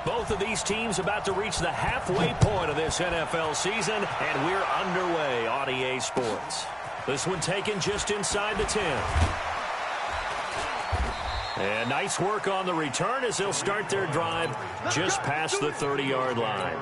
Both of these teams about to reach the halfway point of this NFL season, and we're underway on EA Sports. This one taken just inside the 10. And nice work on the return as they'll start their drive just past the 30-yard line.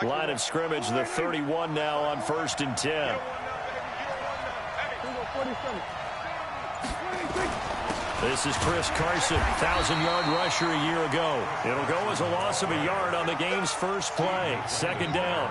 Line of scrimmage, the 31 now on 1st and 10. This is Chris Carson, 1,000-yard rusher a year ago. It'll go as a loss of a yard on the game's first play. 2nd down.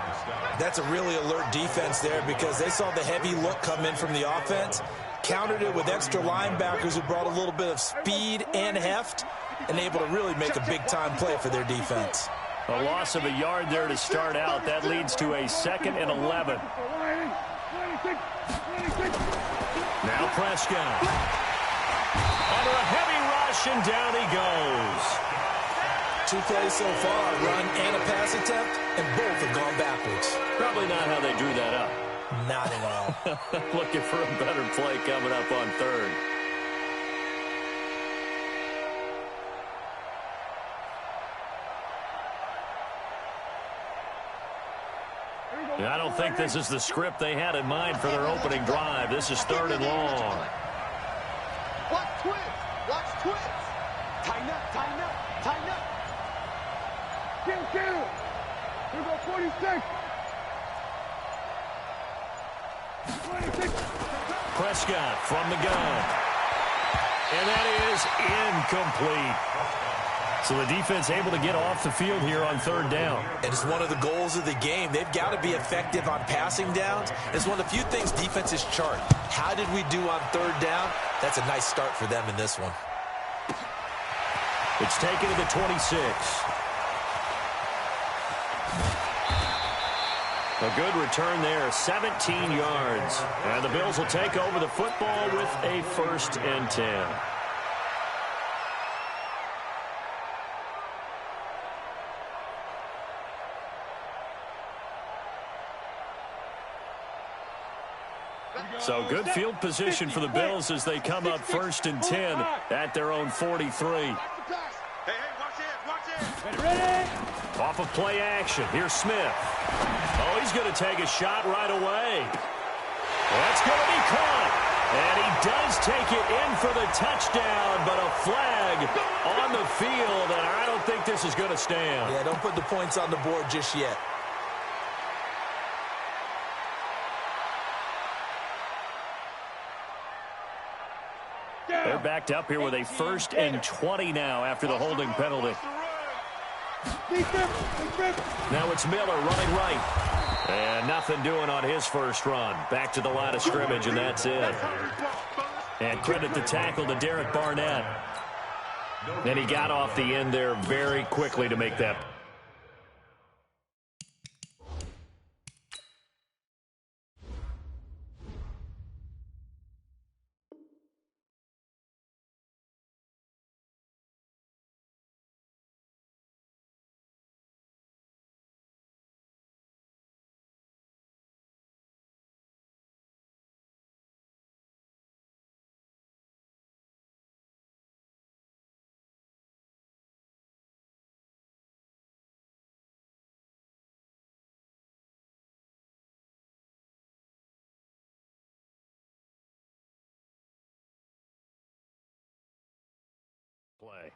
That's a really alert defense there because they saw the heavy look come in from the offense, countered it with extra linebackers who brought a little bit of speed and heft, and able to really make a big-time play for their defense. A loss of a yard there to start out. That leads to a 2nd and 11. Now Prescott. Under a heavy rush, and down he goes. 2 plays so far, a run and a pass attempt, and both have gone backwards. Probably not how they drew that up. Not at all. Looking for a better play coming up on 3rd. I don't think this is the script they had in mind for their opening drive. This is 3rd and long. Watch twins. Watch twins. Tighten up, tighten up, tighten up. Get him. Here we go, 46. 26. Prescott from the gun. And that is incomplete. So the defense able to get off the field here on 3rd down. And it's one of the goals of the game. They've got to be effective on passing downs. It's one of the few things defenses chart. How did we do on 3rd down? That's a nice start for them in this one. It's taken to the 26. A good return there, 17 yards. And the Bills will take over the football with a 1st and 10. So good field position for the Bills as they come up 1st and 10 at their own 43. Hey, watch it. Ready? Off of play action. Here's Smith. Oh, he's going to take a shot right away. That's going to be caught. And he does take it in for the touchdown, but a flag on the field, and I don't think this is going to stand. Yeah, don't put the points on the board just yet. They're backed up here with a 1st and 20 now after the holding penalty. Now it's Miller running right. And nothing doing on his first run. Back to the line of scrimmage, and that's it. And credit the tackle to Derek Barnett. And he got off the end there very quickly to make that.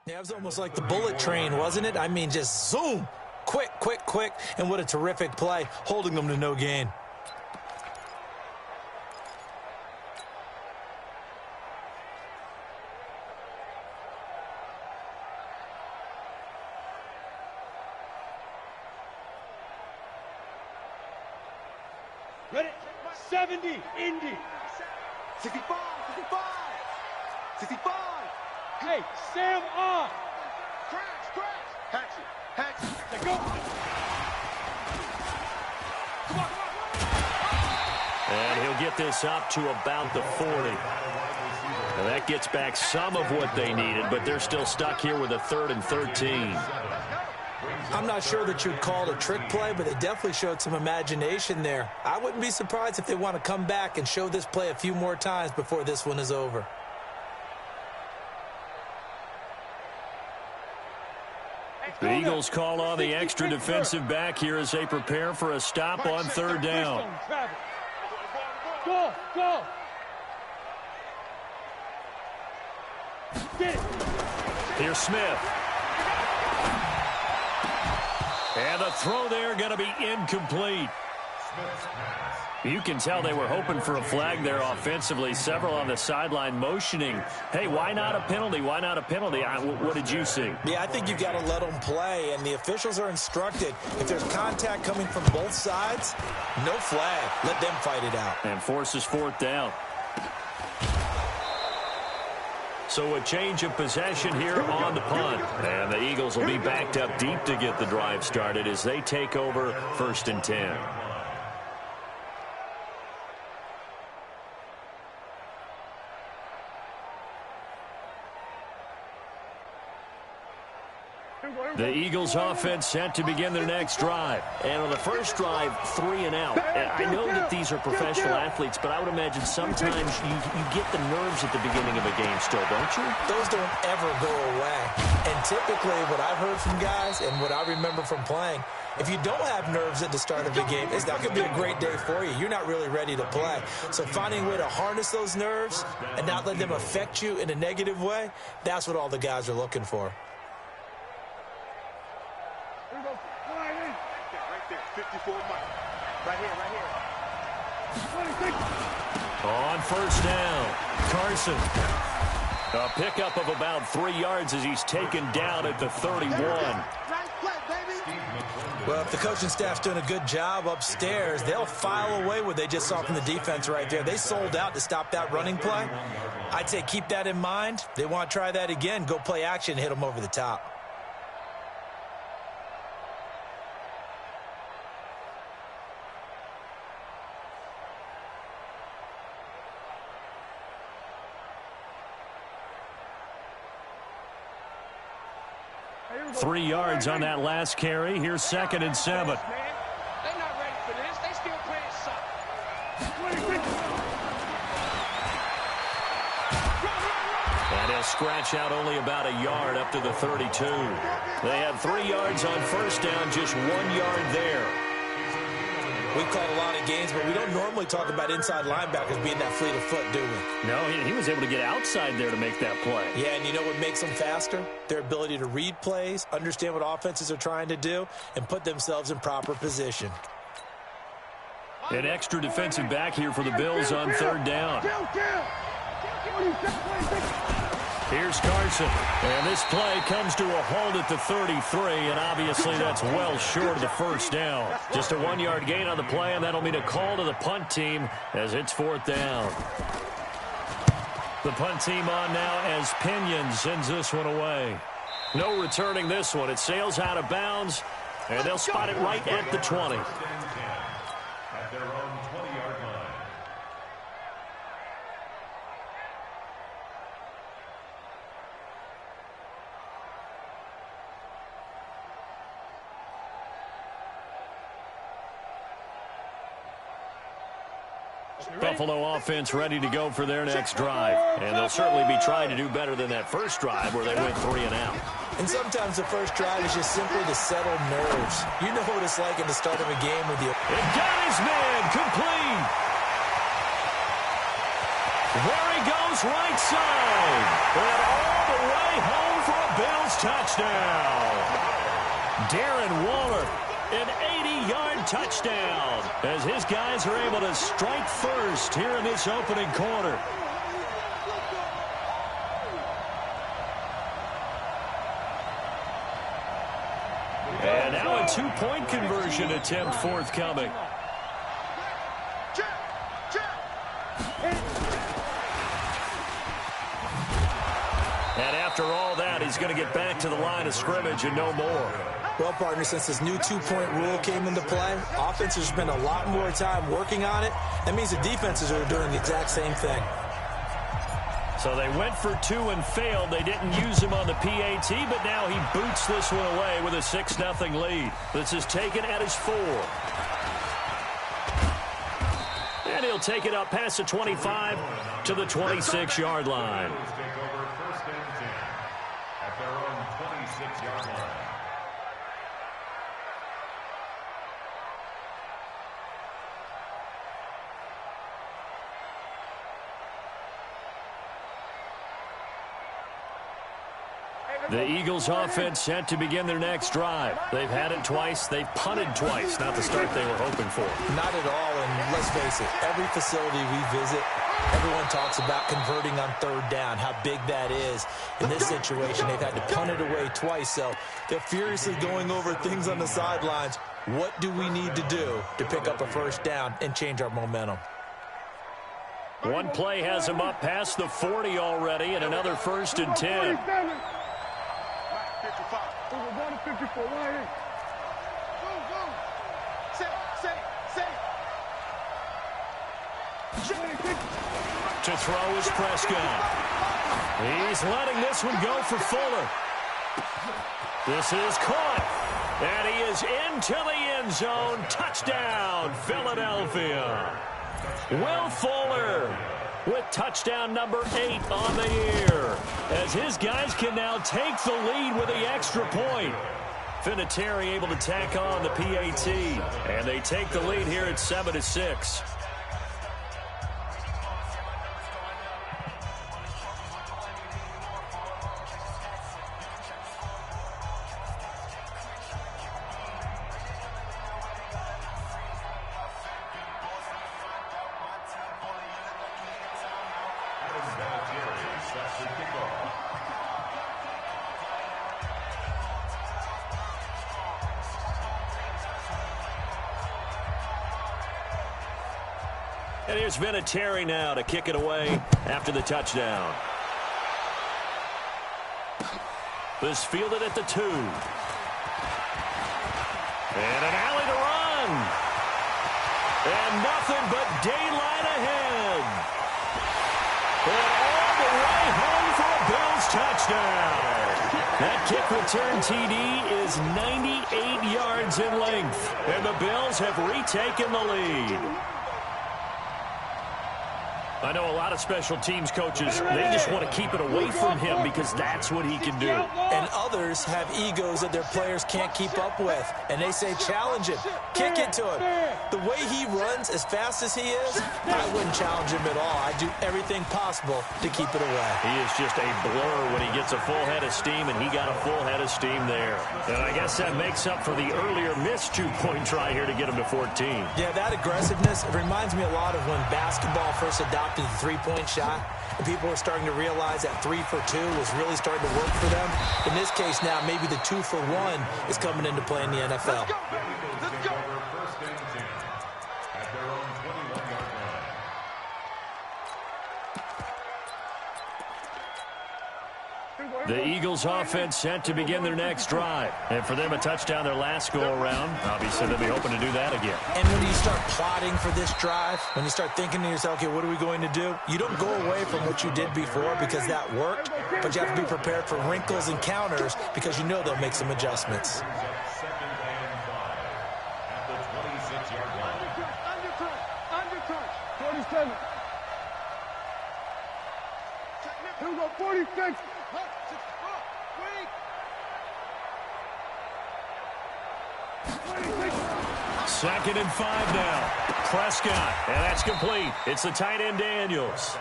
Yeah, it was almost like the bullet train, wasn't it? I mean, just zoom. Quick, quick, quick. And what a terrific play, holding them to no gain. Ready? 70, Indy. 65, 65. 65. Hey, Sam on. Crash. Hatch it. Let's go. Come on. get this up to about the 40. And that gets back some of what they needed, but they're still stuck here with a 3rd and 13. I'm not sure that you'd call it a trick play, but they definitely showed some imagination there. I wouldn't be surprised if they want to come back and show this play a few more times before this one is over. The Eagles call on the extra defensive back here as they prepare for a stop on 3rd down. Go, go. Here's Smith. And the throw there going to be incomplete. You can tell they were hoping for a flag there offensively. Several on the sideline motioning, hey, why not a penalty? Why not a penalty? What did you see? Yeah, I think you've got to let them play, and the officials are instructed, if there's contact coming from both sides, no flag. Let them fight it out. And forces 4th down. So a change of possession here on the punt. And the Eagles will be backed up deep to get the drive started as they take over 1st and 10. The Eagles offense set to begin their next drive. And on the first drive, 3 and out. And I know that these are professional athletes, but I would imagine sometimes you get the nerves at the beginning of a game still, don't you? Those don't ever go away. And typically what I've heard from guys and what I remember from playing, if you don't have nerves at the start of a game, it's not going to be a great day for you. You're not really ready to play. So finding a way to harness those nerves and not let them affect you in a negative way, that's what all the guys are looking for. Right there, 54 miles. Right here, right here. On 1st down, Carson. A pickup of about 3 yards as he's taken down at the 31. Well, if the coaching staff's doing a good job upstairs, they'll file away what they just saw from the defense right there. They sold out to stop that running play. I'd say keep that in mind. They want to try that again. Go play action, hit them over the top. Three yards on that last carry. Here's 2nd and 7. They're not ready for this. They still playing soft. And he'll scratch out only about a yard up to the 32. They had 3 yards on 1st down, just 1 yard there. We've called a lot of games, but we don't normally talk about inside linebackers being that fleet of foot, do we? No, he was able to get outside there to make that play. Yeah, and you know what makes them faster? Their ability to read plays, understand what offenses are trying to do, and put themselves in proper position. An extra defensive back here for the Bills on 3rd down. Here's Carson. And this play comes to a halt at the 33, and obviously that's well short of the 1st down. Just a 1 yard gain on the play, and that'll mean a call to the punt team as it's 4th down. The punt team on now as Pinion sends this one away. No returning this one. It sails out of bounds, and they'll spot it right at the 20. Buffalo offense ready to go for their next drive. And they'll certainly be trying to do better than that first drive where they went 3 and out. And sometimes the first drive is just simply to settle nerves. You know what it's like at the start of a game with you. It got his man complete. There he goes right side. And all the way home for a Bills touchdown. Darren Waller. An 80-yard touchdown as his guys are able to strike first here in this opening quarter. And now a two-point conversion attempt forthcoming. And after all that, he's going to get back to the line of scrimmage and no more. Well, partner, since this new two-point rule came into play, offenses spend a lot more time working on it. That means the defenses are doing the exact same thing. So they went for two and failed. They didn't use him on the PAT, but now he boots this one away with a 6-0 lead. This is taken at his 4. And he'll take it up past the 25 to the 26-yard line. The Eagles offense set to begin their next drive. They've had it twice. They've punted twice. Not the start they were hoping for. Not at all, and let's face it, every facility we visit, everyone talks about converting on third down, how big that is. In this situation, they've had to punt it away twice, so they're furiously going over things on the sidelines. What do we need to do to pick up a first down and change our momentum? One play has him up past the 40 already, and another 1st and 10. 54, right here. Go. To throw is Prescott. He's letting this one go for Fuller. This is caught. And he is into the end zone. Touchdown, Philadelphia. Will Fuller with touchdown number 8 on the year, as his guys can now take the lead with the extra point. Vinatieri able to tack on the PAT, and they take the lead here at 7-6. And here's Vinatieri now to kick it away after the touchdown. This fielded at the 2. And an alley to run. And nothing but daylight ahead. And all the way home for a Bills touchdown. That kick return TD is 98 yards in length. And the Bills have retaken the lead. I know a lot of special teams coaches, they just want to keep it away from him because that's what he can do. And others have egos that their players can't keep up with. And they say, challenge him. Kick it to him. The way he runs as fast as he is, I wouldn't challenge him at all. I'd do everything possible to keep it away. He is just a blur when he gets a full head of steam, and he got a full head of steam there. And I guess that makes up for the earlier missed 2-point try here to get him to 14. Yeah, that aggressiveness, it reminds me a lot of when basketball first adopted the three-point shot, and people were starting to realize that 3 for 2 was really starting to work for them. In this case now, maybe the 2 for 1 is coming into play in the NFL. Let's go. At their own 21-yard line. The Eagles offense set to begin their next drive. And for them, a touchdown their last go-around. Obviously, they'll be hoping to do that again. And when you start plotting for this drive, when you start thinking to yourself, okay, what are we going to do? You don't go away from what you did before because that worked, but you have to be prepared for wrinkles and counters because you know they'll make some adjustments. Second and 5 at the 26-yard line. Undercut. 47. Here we go, 46. Second and 5 now. Prescott, and that's complete. It's the tight end Daniels.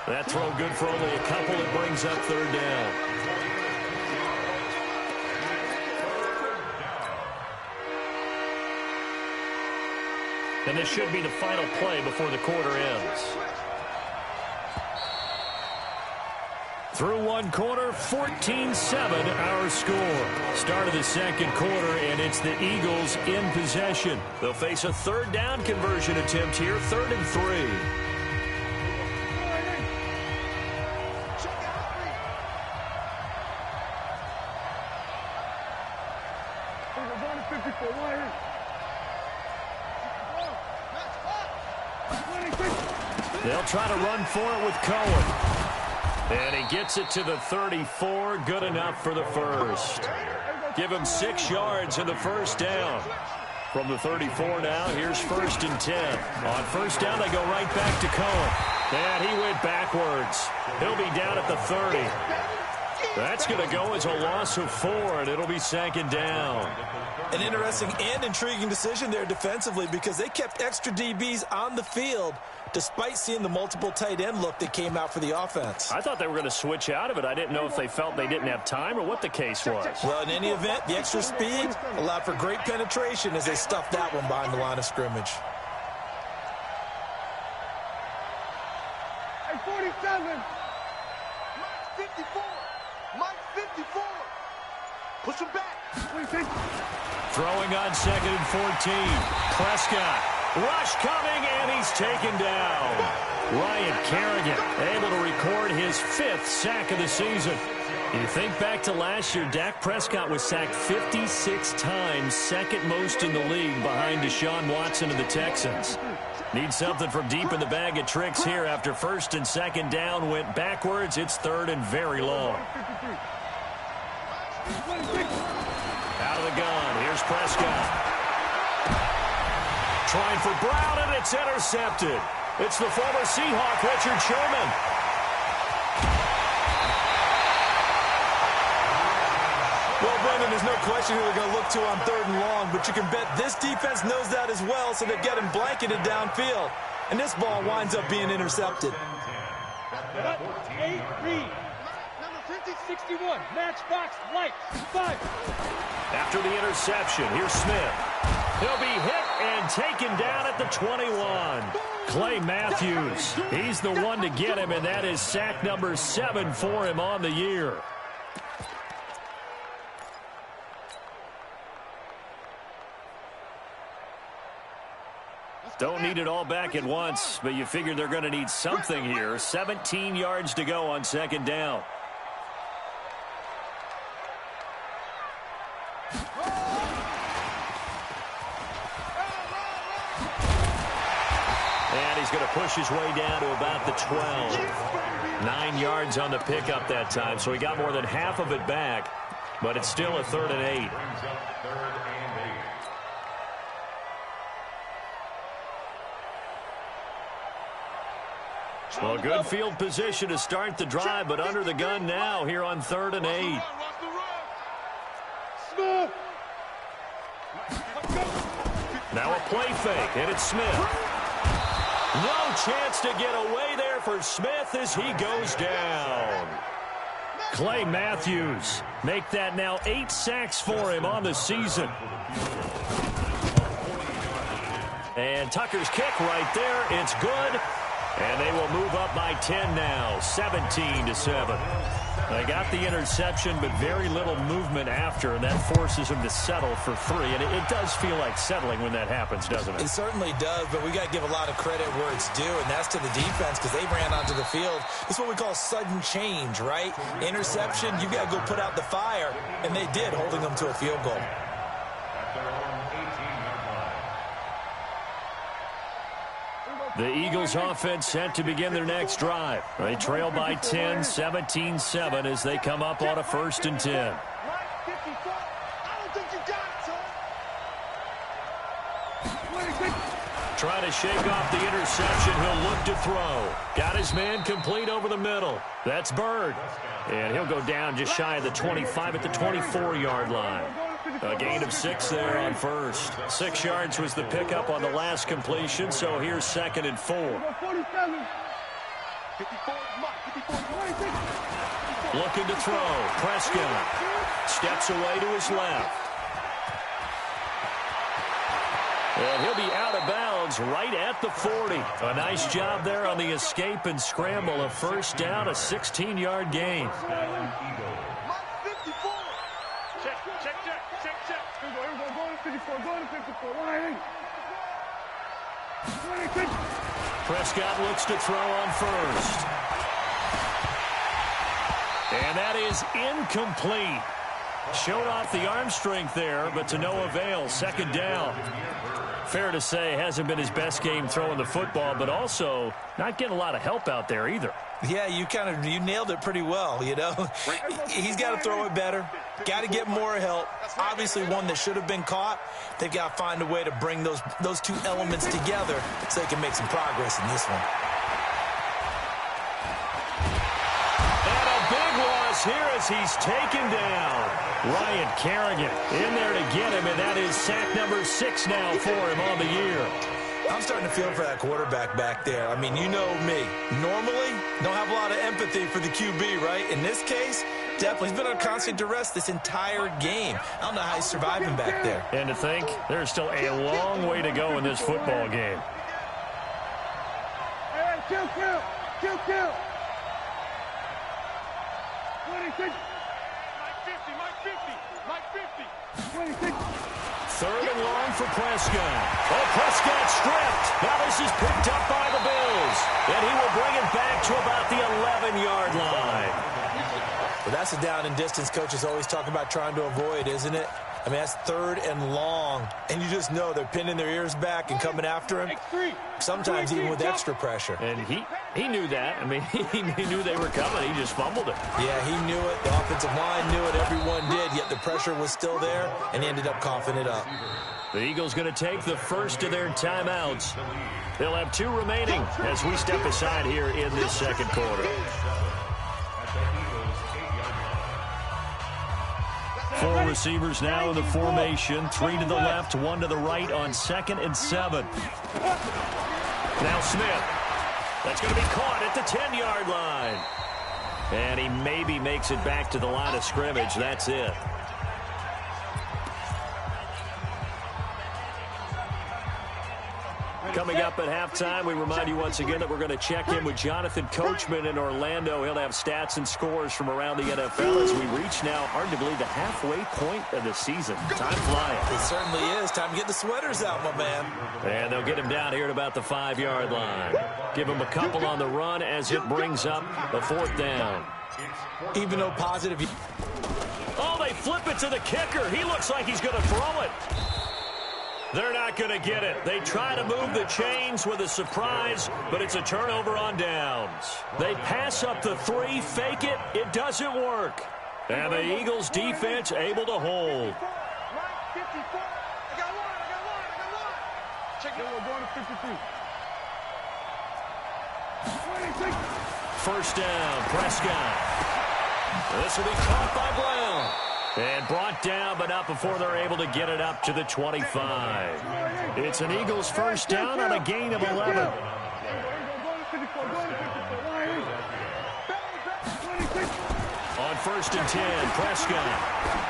That throw good for only a couple. It brings up third down. And this should be the final play before the quarter ends. Through one quarter, 14-7 our score. Start of the second quarter, and it's the Eagles in possession. They'll face a third down conversion attempt here, 3rd and 3. They'll try to run for it with Cohen. And he gets it to the 34. Good enough for the first. Give him 6 yards in the first down. From the 34 now, here's 1st and 10. On first down, they go right back to Cohen. And he went backwards. He'll be down at the 30. That's going to go as a loss of 4, and it'll be 2nd down. An interesting and intriguing decision there defensively because they kept extra DBs on the field despite seeing the multiple tight end look that came out for the offense. I thought they were going to switch out of it. I didn't know if they felt they didn't have time or what the case was. Well, in any event, the extra speed allowed for great penetration as they stuffed that one behind the line of scrimmage. Hey, 47. Mike 54. Mike 54. Push him back. Throwing on 2nd and 14. Prescott. Rush coming, and he's taken down. Ryan Kerrigan able to record his 5th sack of the season. You think back to last year, Dak Prescott was sacked 56 times, 2nd most in the league behind Deshaun Watson of the Texans. Need something from deep in the bag of tricks here after 1st and 2nd down went backwards. It's 3rd and very long. Out of the gun, here's Prescott. Trying for Brown, and it's intercepted. It's the former Seahawk, Richard Sherman. Well, Brendan, there's no question who they're going to look to on 3rd and long, but you can bet this defense knows that as well, so they get him blanketed downfield. And this ball winds up being intercepted. 8 read. Number 50-61. Matchbox light. 5. After the interception, here's Smith. He'll be hit and taken down at the 21. Clay Matthews, he's the one to get him, and that is sack number 7 for him on the year. Don't need it all back at once, but you figure they're going to need something here. 17 yards to go on 2nd down. And he's going to push his way down to about the 12. 9 yards on the pickup that time, so he got more than half of it back, but it's still a 3rd and 8. Well, good field position to start the drive, but under the gun now here on 3rd and 8. Now a play fake, and it's Smith. No chance to get away there for Smith as he goes down. Clay Matthews make that now 8 sacks for him on the season. And Tucker's kick right there, it's good. And they will move up by 10 now, 17-7. They got the interception, but very little movement after, and that forces them to settle for 3. And it does feel like settling when that happens, doesn't it? It certainly does, but we got to give a lot of credit where it's due, and that's to the defense because they ran onto the field. It's what we call sudden change, right? Interception, you got to go put out the fire, and they did, holding them to a field goal. The Eagles offense set to begin their next drive. They trail by 10, 17-7 as they come up on a 1st and 10. Trying to shake off the interception. He'll look to throw. Got his man complete over the middle. That's Bird. And he'll go down just shy of the 25 at the 24-yard line. A gain of 6 there on first. 6 yards was the pickup on the last completion, so here's 2nd and 4. Looking to throw. Prescott steps away to his left. And he'll be out of bounds right at the 40. A nice job there on the escape and scramble. A 1st down, a 16-yard gain. Prescott looks to throw on first. And that is incomplete. Showed off the arm strength there, but to no avail. 2nd down. Fair to say, hasn't been his best game throwing the football, but also not getting a lot of help out there either. Yeah, you nailed it pretty well, you know. He's got to throw it better. Got to get more help. Obviously one that should have been caught. They've got to find a way to bring those two elements together so they can make some progress in this one. And a big loss here as he's taken down. Ryan Kerrigan in there to get him, and that is sack number 6 now for him on the year. I'm starting to feel for that quarterback back there. I mean, you know me. Normally, don't have a lot of empathy for the QB, right? In this case, definitely. He's been on constant duress this entire game. I don't know how he's surviving back there. And to think, there's still a long way to go in this football game. Hey, kill. 26. Mike 50. 26. Third and long for Prescott. Oh, Prescott stripped. Now this is picked up by the Bills. And he will bring it back to about the 11-yard line. Well, that's a down and distance coaches always talk about trying to avoid, isn't it? I mean, that's third and long. And you just know they're pinning their ears back and coming after him, sometimes even with extra pressure. And he knew that. I mean, he knew they were coming. He just fumbled it. Yeah, he knew it. The offensive line knew it. Everyone did, yet the pressure was still there, and he ended up coughing it up. The Eagles going to take the first of their timeouts. They'll have 2 remaining as we step aside here in this second quarter. 4 receivers now in the formation. 3 to the left, 1 to the right on 2nd and 7. Now Smith. That's going to be caught at the 10-yard line. And he maybe makes it back to the line of scrimmage. That's it. Coming up at halftime, we remind you once again that we're going to check in with Jonathan Coachman in Orlando. He'll have stats and scores from around the NFL as we reach now, hard to believe, the halfway point of the season. Time flying. It certainly is. Time to get the sweaters out, my man. And they'll get him down here at about the 5-yard line. Give him a couple on the run as it brings up the 4th down. Even though positive. Oh, they flip it to the kicker. He looks like he's going to throw it. They're not going to get it. They try to move the chains with a surprise, but it's a turnover on downs. They pass up the 3, fake it. It doesn't work. And the Eagles defense able to hold. Mike 54. I got one. Check it. We're going to 52. 26. First down, Prescott. This will be caught by Brown. And brought down, but not before they're able to get it up to the 25. It's an Eagles first down on a gain of 11. On 1st and 10, Prescott.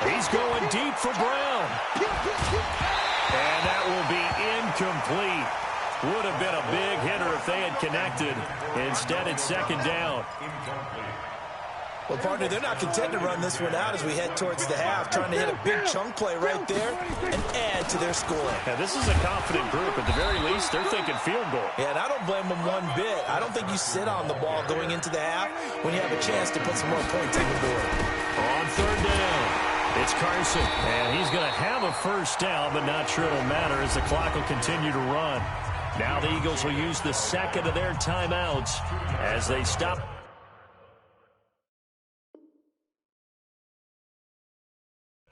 He's going deep for Brown. And that will be incomplete. Would have been a big hitter if they had connected. Instead, it's 2nd down. Well, partner, they're not content to run this one out as we head towards the half, trying to hit a big chunk play right there and add to their score. Yeah, this is a confident group. At the very least, they're thinking field goal. Yeah, and I don't blame them one bit. I don't think you sit on the ball going into the half when you have a chance to put some more points on the board. On 3rd down, it's Carson. And he's going to have a first down, but not sure it'll matter as the clock will continue to run. Now the Eagles will use the 2nd of their timeouts as they stop.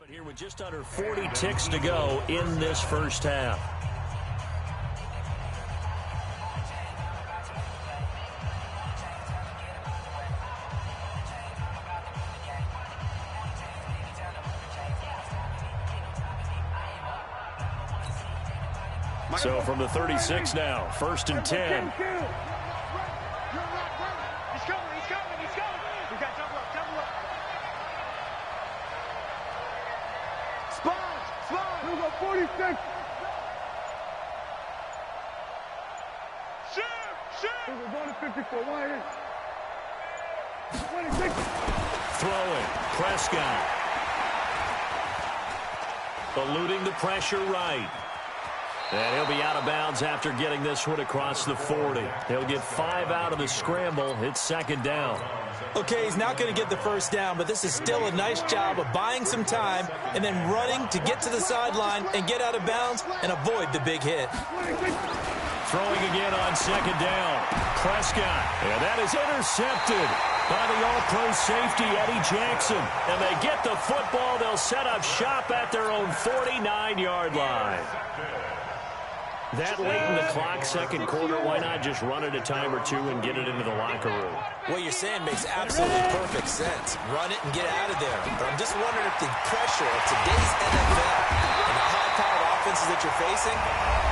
Here with just under 40 ticks to go in this first half. So from the 36 now, 1st and 10. He's coming. We got double up. Spot. We'll go 46. Shoot. We're going to 54. 26. Throwing. Prescott. Eluding the pressure right. And he'll be out of bounds after getting this one across the 40. He'll get 5 out of the scramble. It's second down. Okay, he's not going to get the first down, but this is still a nice job of buying some time and then running to get to the sideline and get out of bounds and avoid the big hit. Throwing again on second down. Prescott. And that is intercepted by the all-pro safety, Eddie Jackson. And they get the football. They'll set up shop at their own 49-yard line. That late in the clock, second quarter, why not just run it a time or two and get it into the locker room? What you're saying makes absolutely perfect sense. Run it and get out of there. But I'm just wondering if the pressure of today's NFL and the high-powered offenses that you're facing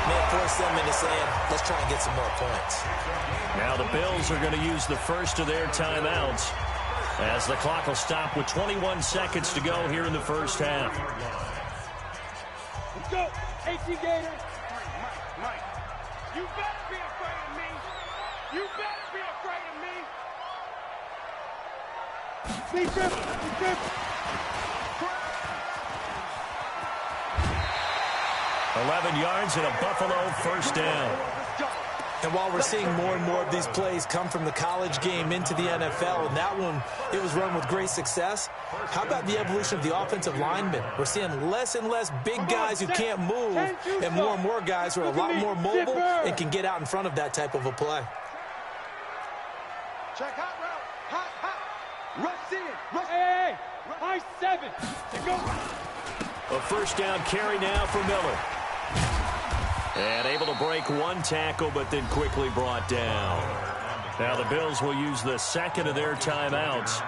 may force them into saying, let's try and get some more points. Now the Bills are going to use the first of their timeouts as the clock will stop with 21 seconds to go here in the first half. Let's go. 18 Gator. Mike, you better be afraid of me. You better be afraid of me. Be tripping. 11 yards and a Buffalo first down. And while we're seeing more and more of these plays come from the college game into the NFL, and that one, it was run with great success, how about the evolution of the offensive linemen? We're seeing less and less big guys who can't move and more guys who are a lot more mobile and can get out in front of that type of a play. Check hot route. Hot. Rush in. Rush. Hey. High 7. Go. A first down carry now for Miller. And able to break one tackle, but then quickly brought down. Now the Bills will use the second of their timeouts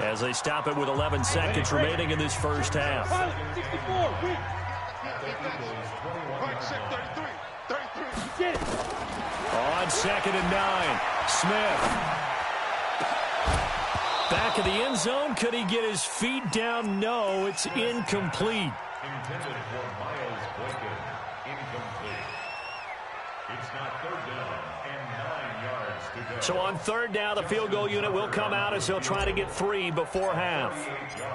as they stop it with 11 seconds remaining in this first half. 33. On second and 9, Smith. Back of the end zone. Could he get his feet down? No, it's incomplete. Intended for Miles Boykin. Incomplete. It's not third down and 9 yards to go. So on third down, the field goal unit will come out as he'll try to get 3 before half.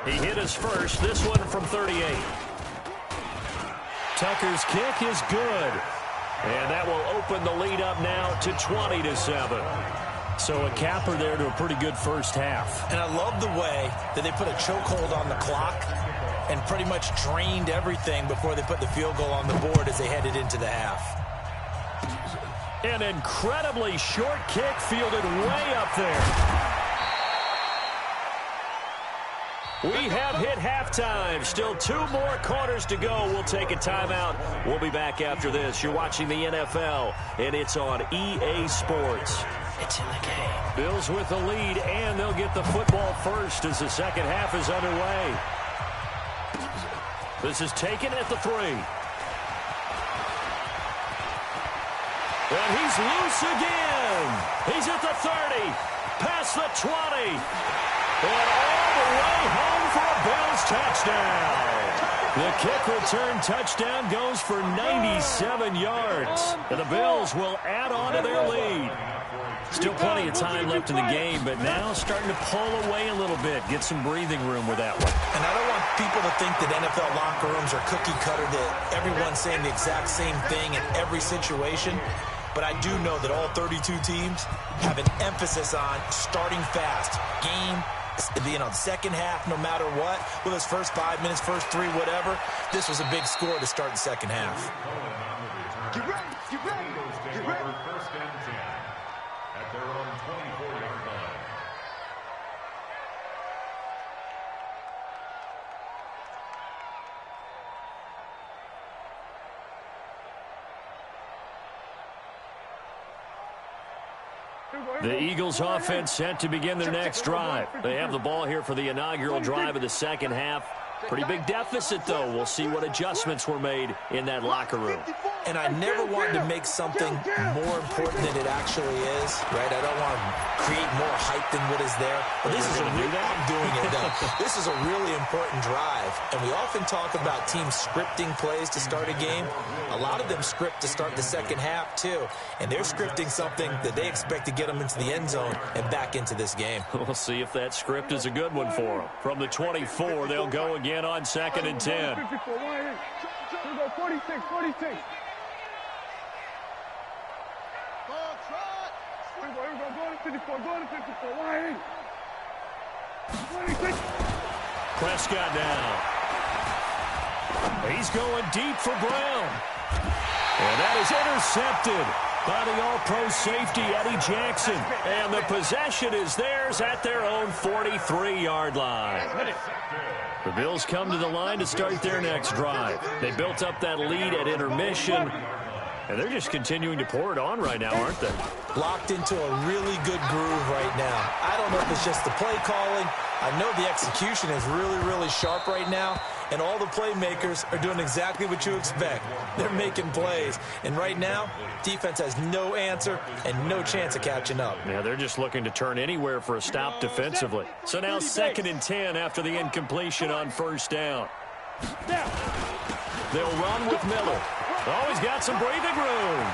He hit his first, this one from 38. Tucker's kick is good. And that will open the lead up now to 20-7. So a capper there to a pretty good first half. And I love the way that they put a chokehold on the clock and pretty much drained everything before they put the field goal on the board as they headed into the half. An incredibly short kick fielded way up there. We have hit halftime. Still 2 more quarters to go. We'll take a timeout. We'll be back after this. You're watching the NFL, and it's on EA Sports. It's in the game. Bills with the lead, and they'll get the football first as the second half is underway. This is taken at the 3. And he's loose again. He's at the 30, past the 20, and all the way home for a Bills touchdown. The kick return touchdown goes for 97 yards. And the Bills will add on to their lead. Still plenty of time left in the game, but now starting to pull away a little bit. Get some breathing room with that one. And I don't want people to think that NFL locker rooms are cookie cutter, that everyone's saying the exact same thing in every situation. But I do know that all 32 teams have an emphasis on starting fast. Game, second half, no matter what. Whether it's first 5 minutes, first 3, whatever. This was a big score to start the second half. Get ready. Get ready. Get ready. First and 10 at their own 24-yard line. The Eagles offense set to begin their next drive. They have the ball here for the inaugural drive of the second half. Pretty big deficit, though. We'll see what adjustments were made in that locker room. And I never wanted to make something more important than it actually is, right? I don't want to create more hype than what is there. But this is I'm doing it, though. This is a really important drive. And we often talk about teams scripting plays to start a game. A lot of them script to start the second half, too. And they're scripting something that they expect to get them into the end zone and back into this game. We'll see if that script is a good one for them. From the 24, they'll go again on second and 10. 46. Ball trot. Here we go. Go to 54. Go to 54. Why? 26. Prescott now. He's going deep for Brown. And that is intercepted by the All-Pro safety, Eddie Jackson. And the possession is theirs at their own 43-yard line. The Bills come to the line to start their next drive. They built up that lead at intermission, and they're just continuing to pour it on right now, aren't they? Locked into a really good groove right now. I don't know if it's just the play calling. I know the execution is really, really sharp right now, and all the playmakers are doing exactly what you expect. They're making plays, and right now, defense has no answer and no chance of catching up. Yeah, they're just looking to turn anywhere for a stop defensively. So now 2nd and 10 after the incompletion on first down. They'll run with Miller. Oh, he's got some breathing room.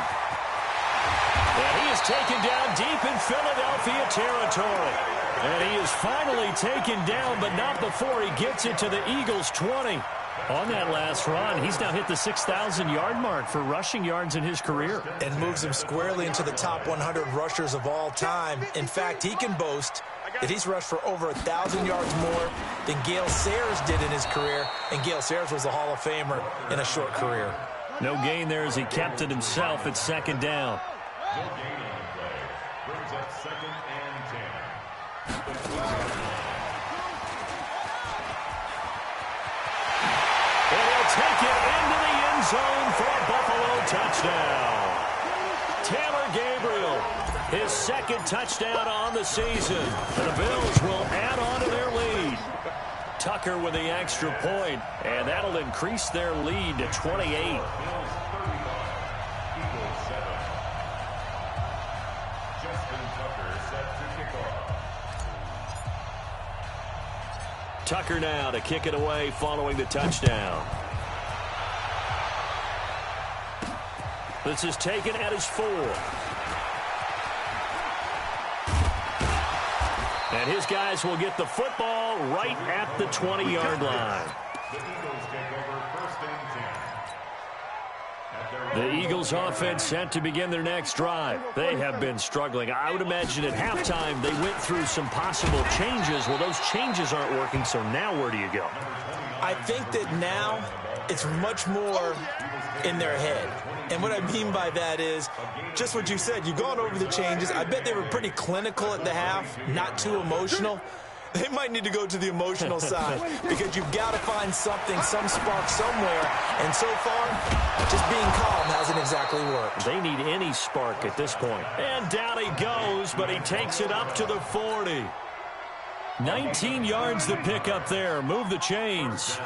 And he is taken down deep in Philadelphia territory. And he is finally taken down, but not before he gets it to the Eagles' 20. On that last run, he's now hit the 6,000-yard mark for rushing yards in his career. And moves him squarely into the top 100 rushers of all time. In fact, he can boast that he's rushed for over 1,000 yards more than Gale Sayers did in his career. And Gale Sayers was a Hall of Famer in a short career. No gain there as he kept it himself at 2nd down. No gain on the play. Brings up 2nd and 10. And he'll take it into the end zone for a Buffalo touchdown. Taylor Gabriel, his 2nd touchdown on the season. And the Bills will add on to their lead. Tucker with the extra point, and that'll increase their lead to 28. Bills 35, Eagles 7. Justin Tucker set to kick off. Tucker now to kick it away following the touchdown. This is taken at his 4. And his guys will get the football right at the 20-yard line. The Eagles take over 1st and 10. The Eagles offense set to begin their next drive. They have been struggling. I would imagine at halftime they went through some possible changes. Well, those changes aren't working, so now where do you go? I think that now it's much more in their head. And what I mean by that is just what you said. You've gone over the changes. I bet they were pretty clinical at the half, not too emotional. They might need to go to the emotional side because you've got to find something, some spark somewhere. And so far, just being calm hasn't exactly worked. They need any spark at this point. And down he goes, but he takes it up to the 40. 19 yards to pick up there. Move the chains.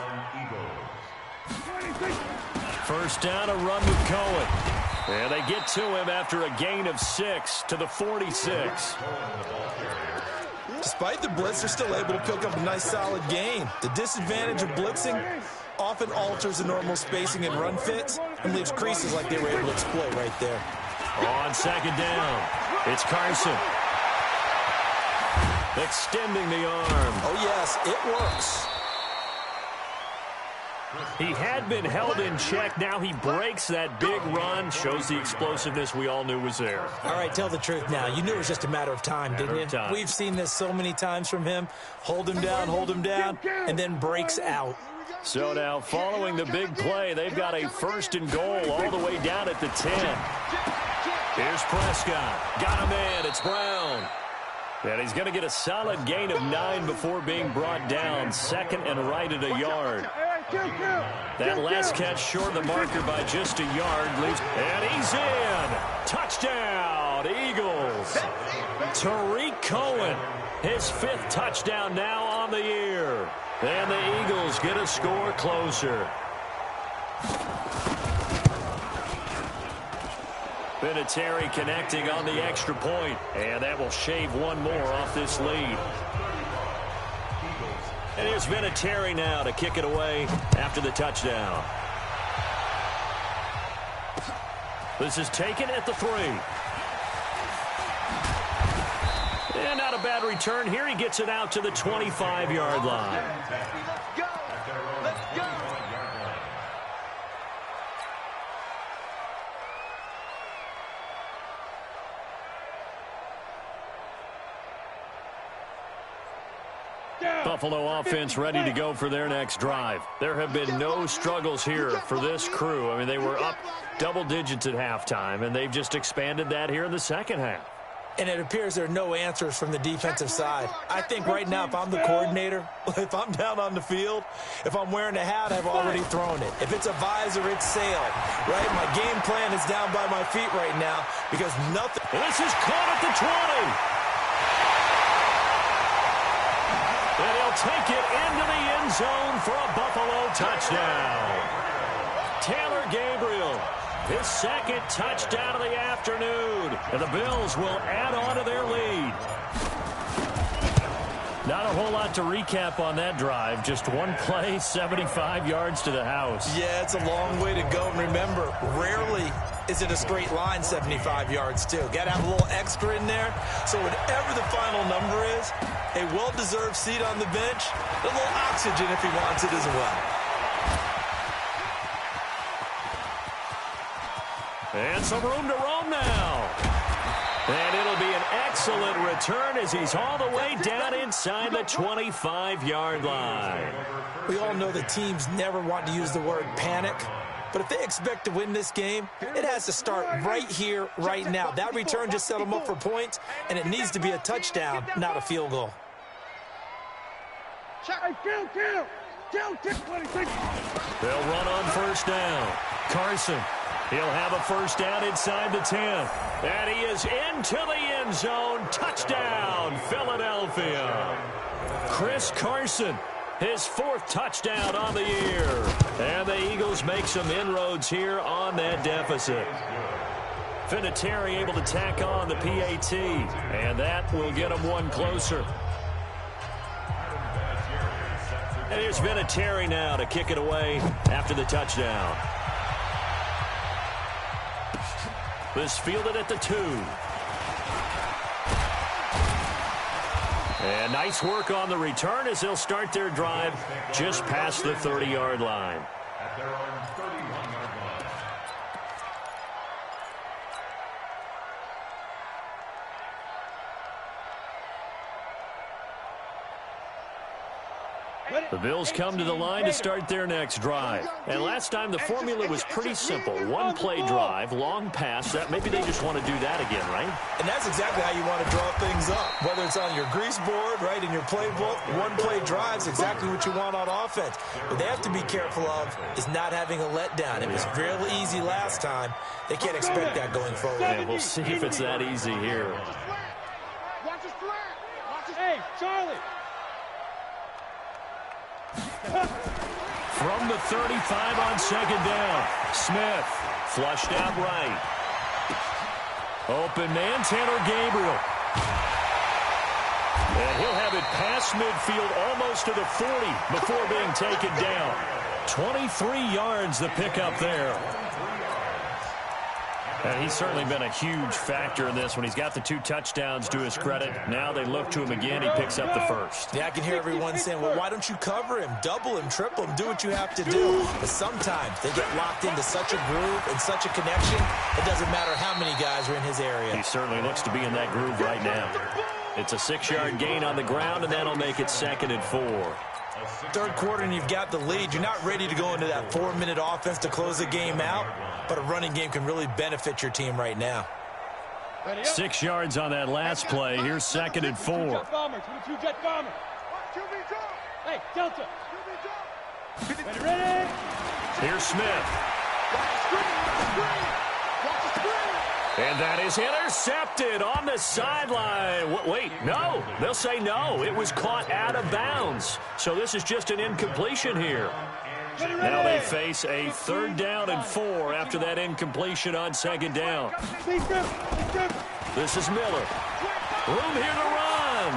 First down, a run with Cohen. And they get to him after a gain of 6 to the 46. Despite the blitz, they're still able to pick up a nice, solid gain. The disadvantage of blitzing often alters the normal spacing and run fits and leaves creases like they were able to exploit right there. On 2nd down, it's Carson. Extending the arm. Oh, yes, it works. He had been held in check. Now he breaks that big run. Shows the explosiveness we all knew was there. All right, tell the truth now. You knew it was just a matter of time, didn't you? We've seen this so many times from him. Hold him down, and then breaks out. So now, following the big play, they've got a 1st and goal all the way down at the 10. Here's Prescott. Got him in. It's Brown. And he's going to get a solid gain of 9 before being brought down. 2nd and right at a yard. That last catch short of the marker by just a yard leaves. And he's in. Touchdown, Eagles. Tariq Cohen, his 5th touchdown now on the year. And the Eagles get a score closer. Vinatieri connecting on the extra point, and that will shave one more off this lead. And here's Vinatieri now to kick it away after the touchdown. This is taken at the 3. And not a bad return here. He gets it out to the 25-yard line. Let's go. Let's go. Buffalo offense ready to go for their next drive. There have been no struggles here for this crew. I mean, they were up double digits at halftime, and they've just expanded that here in the second half. And it appears there are no answers from the defensive side. I think right now, if I'm the coordinator, if I'm down on the field, if I'm wearing a hat, I've already thrown it. If it's a visor, it's sail, right? My game plan is down by my feet right now because nothing. This is caught at the 20. And he'll take it into the end zone for a Buffalo touchdown. Taylor Gabriel, his second touchdown of the afternoon. And the Bills will add on to their lead. Not a whole lot to recap on that drive. Just one play, 75 yards to the house. Yeah, it's a long way to go. And remember, rarely is it a straight line 75 yards, too. Got to have a little extra in there. So whatever the final number is, a well-deserved seat on the bench, a little oxygen if he wants it as well. And some room to roam now. And it'll be an excellent return as he's all the way down inside the 25-yard line. We all know the teams never want to use the word panic. But if they expect to win this game, it has to start right here, right now. That return just set them up for points, and it needs to be a touchdown, not a field goal. They'll run on first down. Carson, he'll have a first down inside the 10. And he is into the end zone. Touchdown, Philadelphia. Chris Carson, his fourth touchdown on the year. And the Eagles make some inroads here on that deficit. Vinatieri able to tack on the PAT, and that will get them one closer. And here's Vinatieri now to kick it away after the touchdown. This fielded at the 2. And nice work on the return as they'll start their drive just past the 30-yard line. At their own 31-yard line. The Bills come to the line to start their next drive. And last time the formula was pretty simple. One play drive, long pass. That maybe they just want to do that again, right? And that's exactly how you want to draw things up. Whether it's on your grease board, right, in your playbook, one play drive is exactly what you want on offense. What they have to be careful of is not having a letdown. It was real easy last time. They can't expect that going forward. Yeah, we'll see if it's that easy here. Watch his flat. Watch his... Hey, Charlie. From the 35 on second down, Smith flushed out right. Open man, Taylor Gabriel. And he'll have it past midfield almost to the 40 before being taken down. 23 yards the pickup there. And he's certainly been a huge factor in this when he's got the 2 touchdowns to his credit. Now they look to him again. He picks up the first. Yeah, I can hear everyone saying, well, why don't you cover him? Double him, triple him, do what you have to do. But sometimes they get locked into such a groove and such a connection, it doesn't matter how many guys are in his area. He certainly looks to be in that groove right now. It's a 6-yard gain on the ground, and that'll make it 2nd and 4. Third quarter and you've got the lead. You're not ready to go into that 4-minute offense to close the game out, but a running game can really benefit your team right now. 6 yards on that last play. Here's 2nd and 4. Jet bomber. Hey, Delta. Ready? Here's Smith. And that is intercepted on the sideline. Wait, no. They'll say no. It was caught out of bounds. So this is just an incompletion here. Now they face a 3rd down and 4 after that incompletion on 2nd down. This is Miller. Room here to run.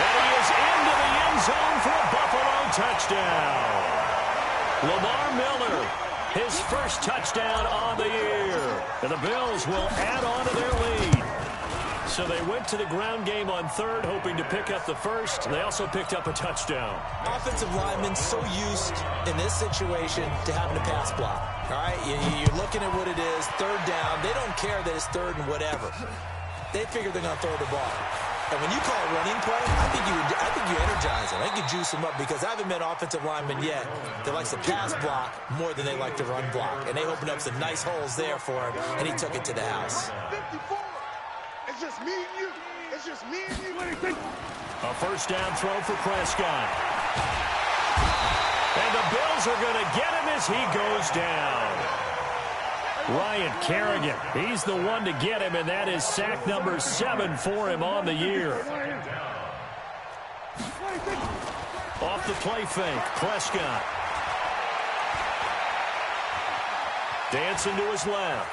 And he is into the end zone for a Buffalo touchdown. Lamar Miller, his first touchdown on the year. And the Bills will add on to their lead. So they went to the ground game on 3rd, hoping to pick up the first. They also picked up a touchdown. Offensive linemen so used in this situation to having to pass block. All right, you're looking at what it is, 3rd down. They don't care that it's 3rd and whatever. They figure they're going to throw the ball. And when you call a running play, I think you energize them. I think you juice them up because I haven't met offensive linemen yet that likes to pass block more than they like to run block. And they opened up some nice holes there for him, and he took it to the house. 54. It's just me and you. It's just me and you. A first down throw for Prescott. And the Bills are going to get him as he goes down. Ryan Kerrigan, he's the one to get him, and that is sack number 7 for him on the year. Off the play fake, Prescott. Dancing to his left.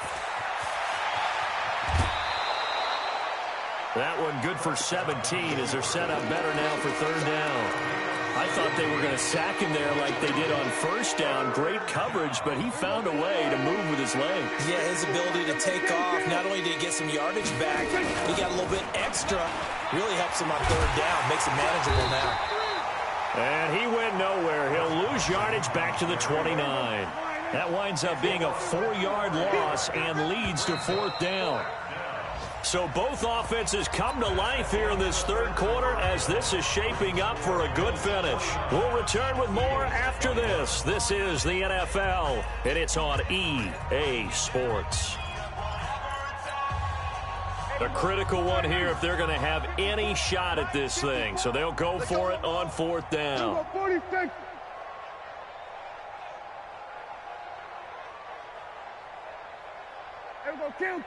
That one good for 17 as they're set up better now for third down. I thought they were going to sack him there like they did on first down. Great coverage, but he found a way to move with his legs. Yeah, his ability to take off, not only did he get some yardage back, he got a little bit extra. Really helps him on third down, makes it manageable now. And he went nowhere. He'll lose yardage back to the 29. That winds up being a 4-yard loss and leads to fourth down. So both offenses come to life here in this third quarter as this is shaping up for a good finish. We'll return with more after this. This is the NFL, and it's on EA Sports. A critical one here if they're going to have any shot at this thing. So they'll go for it on fourth down.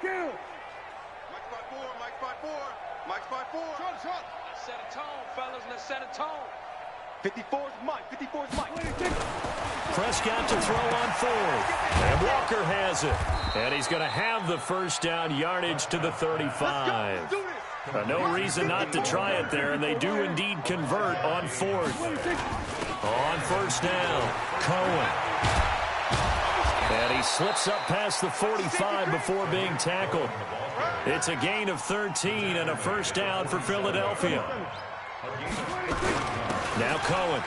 Kill. Mike's by four. Shot. Set a tone, fellas. Let's set a tone. 54's Mike. Prescott to throw on fourth. And Walker has it. And he's going to have the first down, yardage to the 35. No reason not to try it there, and they do indeed convert on fourth. On first down, Cohen. And he slips up past the 45 before being tackled. It's a gain of 13 and a first down for Philadelphia. Now Cohen.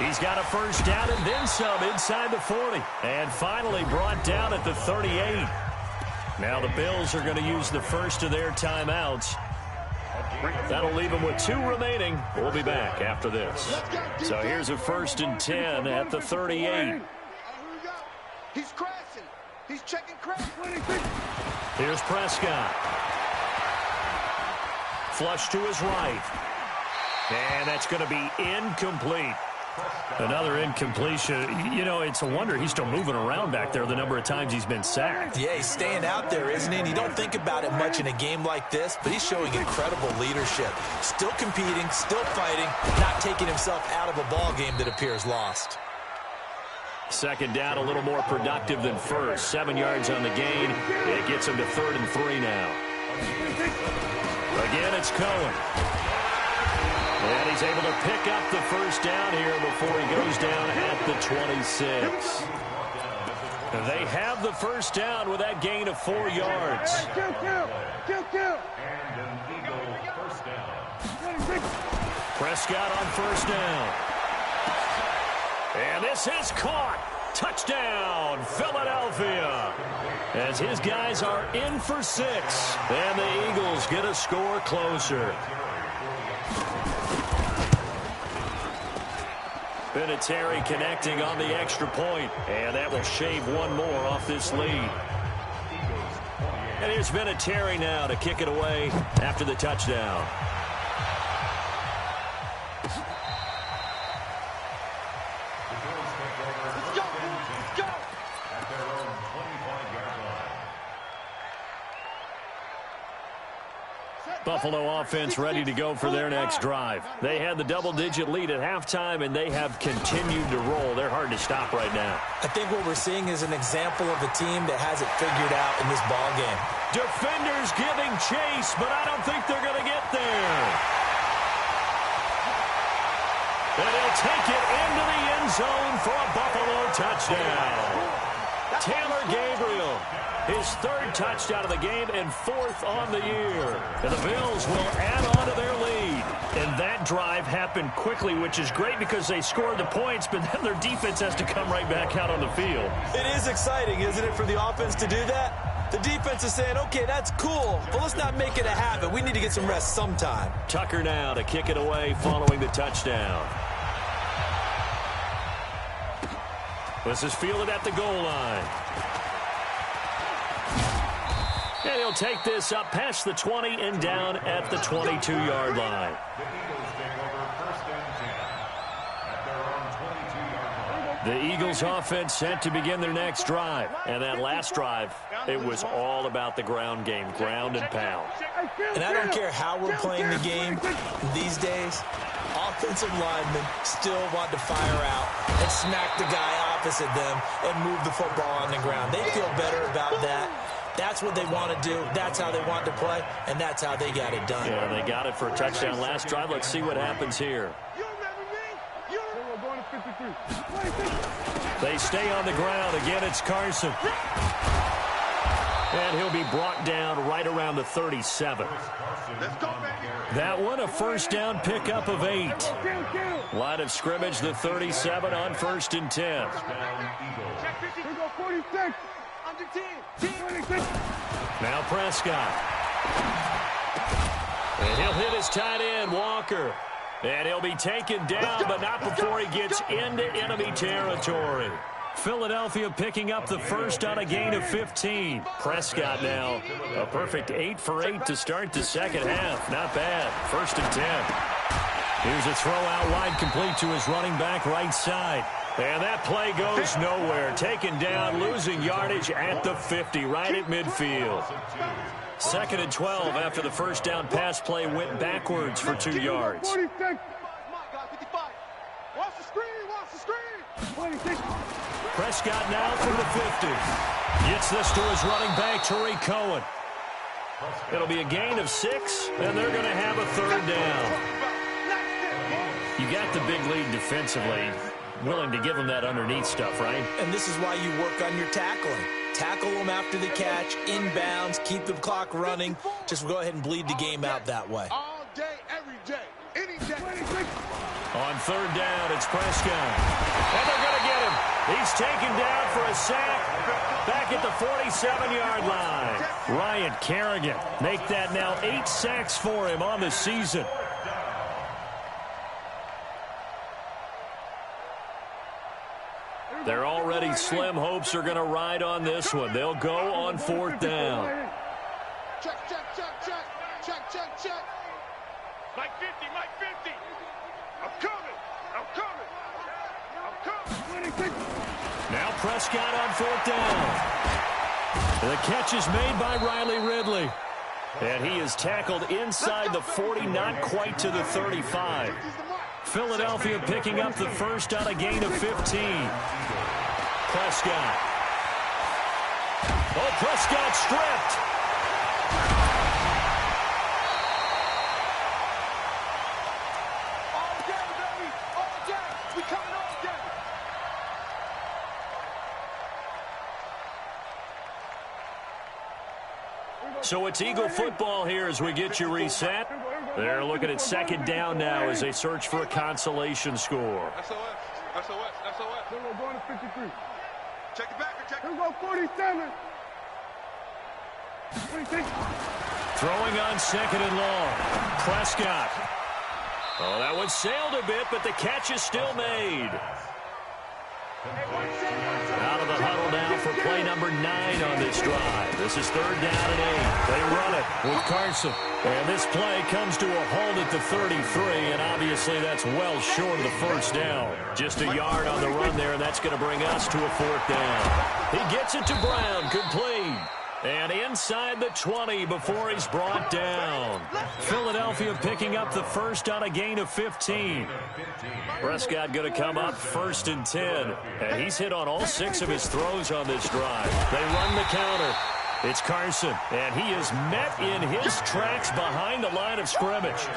He's got a first down and then some inside the 40. And finally brought down at the 38. Now the Bills are going to use the first of their timeouts. That'll leave them with 2 remaining. We'll be back after this. So here's a 1st and 10 at the 38. He's crashing. He's checking crash. Here's Prescott. Flush to his right. And that's going to be incomplete. Another incompletion. You know, it's a wonder he's still moving around back there the number of times he's been sacked. Yeah, he's staying out there, isn't he? And you don't think about it much in a game like this, but he's showing incredible leadership. Still competing, still fighting, not taking himself out of a ball game that appears lost. Second down, a little more productive than first. 7 yards on the gain. It gets him to 3rd and 3 now. Again, it's Cohen. And he's able to pick up the first down here before he goes down at the 26. They have the first down with that gain of 4 yards. Kill. And an Eagle first down. Prescott on first down. And this is caught. Touchdown, Philadelphia. As his guys are in for 6. And the Eagles get a score closer. Vinatieri connecting on the extra point, and that will shave 1 more off this lead. And here's Vinatieri now to kick it away after the touchdown. Let's go. At their own 25-yard line. Buffalo offense ready to go for their next drive. They had the double-digit lead at halftime, and they have continued to roll. They're hard to stop right now. I think what we're seeing is an example of a team that has it figured out in this ball game. Defenders giving chase, but I don't think they're going to get there. And he'll take it into the end zone for a Buffalo touchdown. Taylor Gabriel, his 3rd touchdown of the game and 4th on the year. And the Bills will add on to their lead. And that drive happened quickly, which is great because they scored the points, but then their defense has to come right back out on the field. It is exciting, isn't it, for the offense to do that? The defense is saying, okay, that's cool, but let's not make it a habit. We need to get some rest sometime. Tucker now to kick it away following the touchdown. This is fielded at the goal line. And he'll take this up past the 20 and down at the 22-yard line. The Eagles offense set to begin their next drive. And that last drive, it was all about the ground game, ground and pound. And I don't care how we're playing the game these days, offensive linemen still want to fire out and smack the guy opposite them and move the football on the ground. They feel better about that. That's what they want to do. That's how they want to play, and that's how they got it done. Yeah, they got it for a touchdown last drive. Let's see what happens here. They stay on the ground. Again, it's Carson. And he'll be brought down right around the 37. That one, a first down pickup of 8. Line of scrimmage, the 37 on 1st and 10. Now Prescott. And he'll hit his tight end, Walker. And he'll be taken down, but not before he gets into enemy territory. Philadelphia picking up the first on a gain of 15. Prescott now, a perfect 8 for 8 to start the second half. Not bad. 1st and 10. Here's a throw out wide, complete to his running back right side. And that play goes nowhere. Taken down, losing yardage at the 50, right at midfield. 2nd and 12 after the first down pass play went backwards for 2 yards. Prescott now from the 50. Gets this to his running back, Tariq Cohen. It'll be a gain of 6, and they're going to have a 3rd down. You got the big lead defensively. Willing to give them that underneath stuff, right? And this is why you work on your tackling. Tackle them after the catch, inbounds, keep the clock running. Just go ahead and bleed the game out that way. All day, every day, any day. On 3rd down, it's Prescott. And they're going to get him. He's taken down for a sack back at the 47-yard line. Ryan Kerrigan make that now 8 sacks for him on the season. They're already slim hopes are going to ride on this one. They'll go on 4th down. Check, check, check, check, check, check, check. Mike 50, Mike 50. I'm coming, I'm coming, I'm coming. Now Prescott on 4th down. The catch is made by Riley Ridley. And he is tackled inside the 40, not quite to the 35. Philadelphia picking up the first on a gain of 15. Prescott. Oh, Prescott stripped. All day, baby, all day. We coming all day. So it's Eagle football here as we get you reset. They're looking at 2nd down now as they search for a consolation score. SOS, SOS, SOS. We're going to 53. Check it back, check it. We're going 47. 46. Throwing on 2nd and long. Prescott. Oh, that one sailed a bit, but the catch is still made. Out of the huddle now for play number 9 on this drive. This is 3rd down and 8. They run it with Carson. And this play comes to a halt at the 33, and obviously that's well short of the first down. Just a yard on the run there, and that's going to bring us to a 4th down. He gets it to Brown, complete. And inside the 20 before he's brought down. Philadelphia picking up the first on a gain of 15. Prescott going to come up 1st and 10. And he's hit on all 6 of his throws on this drive. They run the counter. It's Carson, and he is met in his tracks behind the line of scrimmage.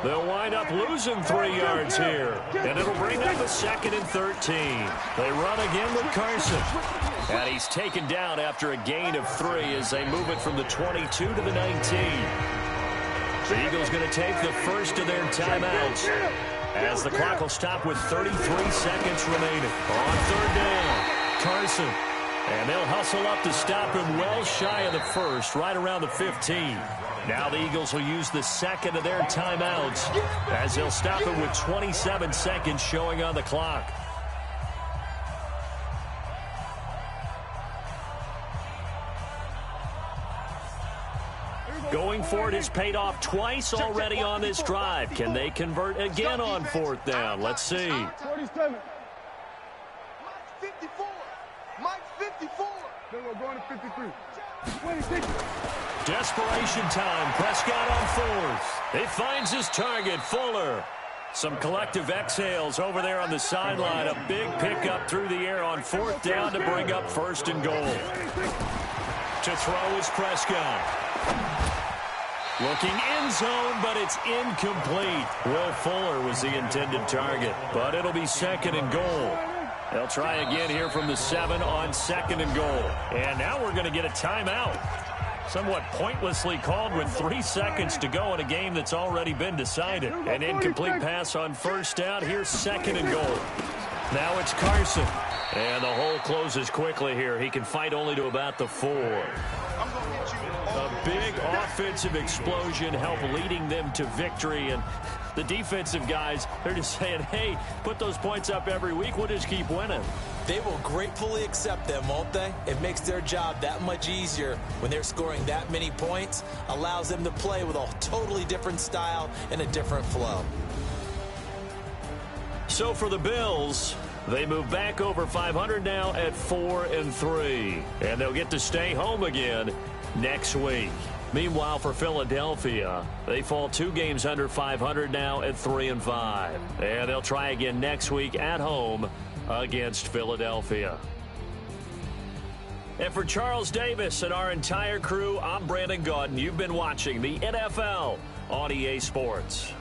They'll wind up losing 3 yards here, and it'll bring up a 2nd and 13. They run again with Carson, and he's taken down after a gain of 3 as they move it from the 22 to the 19. The Eagles going to take the first of their timeouts as the clock will stop with 33 seconds remaining. On 3rd down, Carson. And they'll hustle up to stop him well shy of the first, right around the 15. Now the Eagles will use the second of their timeouts as they'll stop him with 27 seconds showing on the clock. Going for it has paid off twice already on this drive. Can they convert again on fourth down? Let's see. 47. Mike's 54. Mike's 54. Then we're going to 53. 26. Desperation time. Prescott on fourth. He finds his target, Fuller. Some collective exhales over there on the sideline. A big pickup through the air on fourth down to bring up first and goal. To throw is Prescott. Looking end zone, but it's incomplete. Will Fuller was the intended target, but it'll be second and goal. They'll try again here from the 7 on second and goal. And now we're going to get a timeout. Somewhat pointlessly called with 3 seconds to go in a game that's already been decided. An incomplete pass on first down. Here's second and goal. Now it's Carson. And the hole closes quickly here. He can fight only to about the 4. A big offensive explosion help leading them to victory. And the defensive guys, they're just saying, hey, put those points up every week. We'll just keep winning. They will gratefully accept them, won't they? It makes their job that much easier when they're scoring that many points. Allows them to play with a totally different style and a different flow. So for the Bills, they move back over 500 now at 4-3. And they'll get to stay home again next week. Meanwhile, for Philadelphia, they fall 2 games under 500 now at 3-5. And they'll try again next week at home against Philadelphia. And for Charles Davis and our entire crew, I'm Brandon Gaudin. You've been watching the NFL on EA Sports.